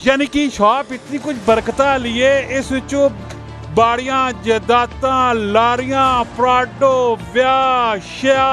यानी कि शॉप इतनी कुछ बरकता लिए इस विचों बाड़ियां जायदादां लारियां प्राडो ब्याह शिया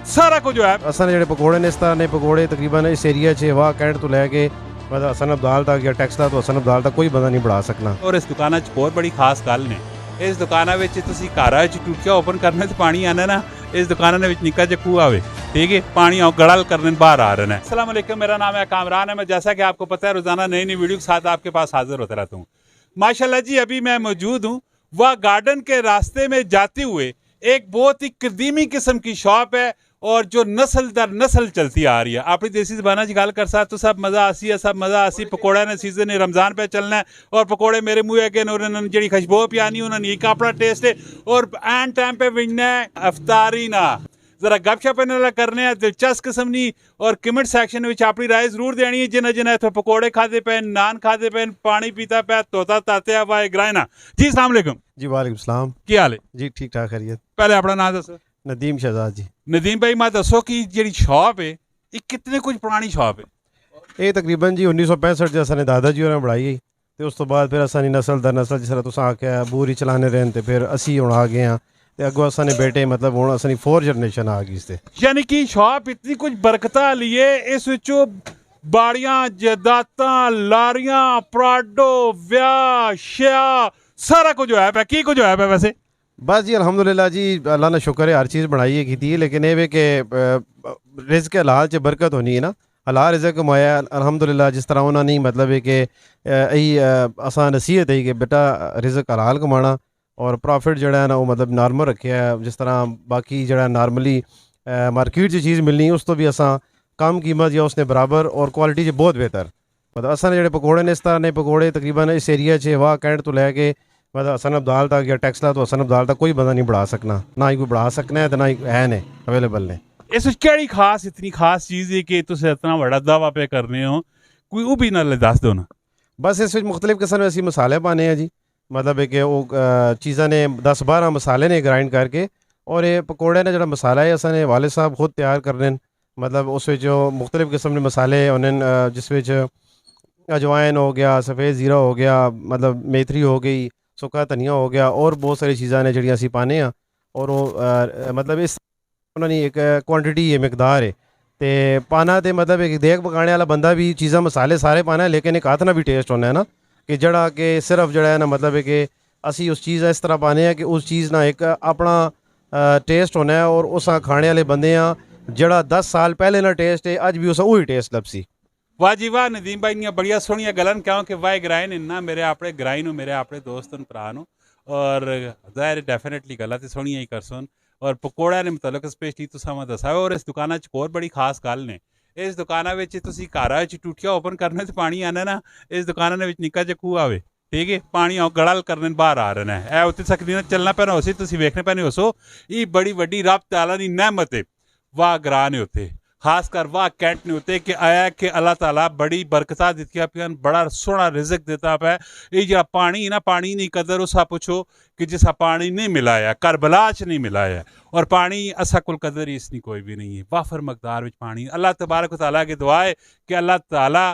सारा कुछ जो है असन जेडे पकौड़े ने इस तरह ने पकौड़े तकरीबन इस एरिया च वाह कैंट तो लैके मतलब हसन अब्दाल तक या टैक्सला तो हसन अब्दाल तक कोई बंदा नहीं बढ़ा सकना। और इस दुकाना च बहुत बड़ी खास गल ने इस दुकाना विच तुसीं घरा च टूटिया ओपन करने ते पानी आना ना इस दुकाना ने विच निक्का जिहा खूह आवे ठीक है पानी गड़ल करने बाहर आ रहे हैं। अस्सलाम वालेकुम, मेरा नाम है कामरान है। मैं जैसा कि आपको पता है रोजाना नई नई वीडियो के साथ आपके पास हाजिर होता रहता हूँ। माशाल्लाह जी अभी मैं मौजूद हूँ वह गार्डन के रास्ते में जाते हुए एक बहुत ही कदीमी किस्म की शॉप है और जो नस्ल दर नस्ल चलती आ रही है। अपनी देसी जबाना च गल कर साथ तो सब मज़ा आसी है, सब मज़ा आसी। पकौड़े ने सीजन ने रमज़ान पे चलना है और पकौड़े मेरे मुँह अगे उन्होंने जी खुशबू पियानी उन्होंने एक अपना टेस्ट है और एन टाइम पे बिना अफ्तारी ना जरा गपशप करने दिलचस्प किस्म नहीं और कमेंट सैक्शन में अपनी राय जरूर देनी है। जिन्हें जिन्हें इतने पकौड़े खाते पे नान खाते पे पानी पीता पे तोता ताते वाह ग्राइना जी। अस्सलाम वालेकुम जी वालेकुम सलाम, की हाल है जी ठीक ठाक खैरियत। पहले अपना नाम दसो। नदीम शहजाद जी। नदीम भाई मैं दसो कि जी शॉप है ये कितने कुछ पुरानी शॉप है? ये तकरीबन जी 1965 च असाने दादा जी होरें बनाई है तो उस तो बाद फिर असानी नस्ल दर नस्ल जिस तरह तुस आख्या बूरी चलाने रहे तो फिर असी हुण आ गए हाँ ते अगों असाने बेटे मतलब हुण असानी 4 जनरेशन आ गई इसते। यानी कि शॉप इतनी कुछ बरकता लिए इस विचों बाड़ियां जायदादां लारियां प्राडो ब्याह शिया सारा कुछ है पे की कुछ है पे वैसे बस जी अल्हम्दुलिल्लाह जी अल्लाह ने शुक्र है हर चीज़ बनाई है की लेकिन ये कि रिज़्क़ के हलाल च बरकत होनी है ना हलाल रिज़्क़ कमाया अल्हम्दुलिल्लाह जिस तरह उन्होंने मतलब है कि असा नसीहत है कि बेटा रिज़्क़ हलाल कमाना और प्रॉफिट जड़ा है ना वो मतलब नॉर्मल रखे है जिस तरह बाकी जड़ा नॉर्मली मार्केट च चीज़ मिलनी उस तो भी असा कम कीमत या उसने बराबर और क्वालिटी च बहुत बेहतर मतलब असन जेडे पकौड़े ने इस तरह ने पकौड़े तकरीबन इस एरिया च वाह कैंट तो लैके मतलब हसन अब्दाल तक या टैक्सला तो हसन अब्दाल तक कोई बंदा नहीं बढ़ा सकना, ना ही कोई बढ़ा सकना है तो ना ही है ने अवेलेबल ने। इस केड़ी खास इतनी खास चीज़ है कि तुम इतना बड़ा दावा पे करने हो कोई वो भी ना दस दो ना। बस इस मुख्तलिफ किस्म के असी मसाले पाने हैं जी मतलब है कि वो चीज़ा ने 10-12 मसाले ने ग्राइंड करके और ये पकौड़े ने जो मसाला है असाने वाले साहब खुद तैयार करने मतलब उस जो मुख्तलिफ किस्म के मसाले उन्हें जिस अजवाइन हो गया सफ़ेद ज़ीरा हो गया मतलब मेथरी हो गई सुक्का धनिया हो गया और बहुत सारी चीज़ा ने जड़ियाँ असी पाने हैं और वो मतलब इस उन्होंने एक क्वांटिटी है मकदार है तो पाना तो मतलब एक देख पकाने वाला बंदा भी चीज़ा मसाले सारे पाना है लेकिन एक हाथ ना भी टेस्ट होना है ना कि जड़ा कि सिर्फ जड़ा है ना मतलब है कि असी उस चीज़ इस तरह पाने हैं कि उस चीज़ ना एक अपना टेस्ट होना है और उस खाने वाले बंदे हैं जड़ा 10 साल पहले ना टेस्ट है अज भी उस वही टेस्ट लपसी। वाह जी वाह नदीम भाई ने बढ़िया सोहनिया गलन क्यों कि वाह ग्राइन इन्ना मेरे अपने ग्राइन हो मेरे अपने दोस्त भरा नो और जाहिर डेफिनेटली गल तो सोहनिया ही कर सुन और पकौड़ा ने मतलब स्पेशली तुसा मैं दसा और इस दुकाना च होर बड़ी खास गल ने इस दुकाना तुसी घरा च टूटिया ओपन करने तो पानी आना ना इस दुकाना ने निक्का जिहा खूह आवे ठीक है पानी गड़ल करने बाहर आ रहे हैं ए उत्ते सकदी चलना पैना उसी तुसी वेखने पैने होसो ये बड़ी वड्डी रब ताला दी नेमत है। वाह ग्राह ने उत्ते खासकर वाह कैंट ने उत्ते कि आया कि अल्लाह ताला बड़ी बरकता दित्तियां पियां बड़ा सोहना रिज़्क़ दिता पै ये जो पानी ना पानी नहीं कदर उसा पुछो कि जिसा पानी नहीं मिला है करबला च नहीं मिला है और पानी असा कुल कदर ही इसनी कोई भी नहीं है वाफर मकदार में पानी। अल्लाह तबारक तआला की दुआ है कि अल्लाह ताला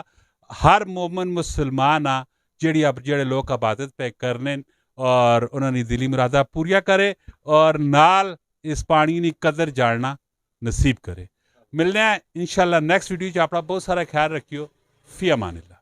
हर मोमन मुसलमान आ जेड़ी अब जेड़े लोग इबादत पे करने और उन्होंने दिली मुरादा पूरिया करे और नाल इस पानी की कदर जानना नसीब करे। मिलने हैं इंशाल्लाह नेक्स्ट वीडियो अपना बहुत सारा ख्याल रखियो। फी अमानिल्लाह।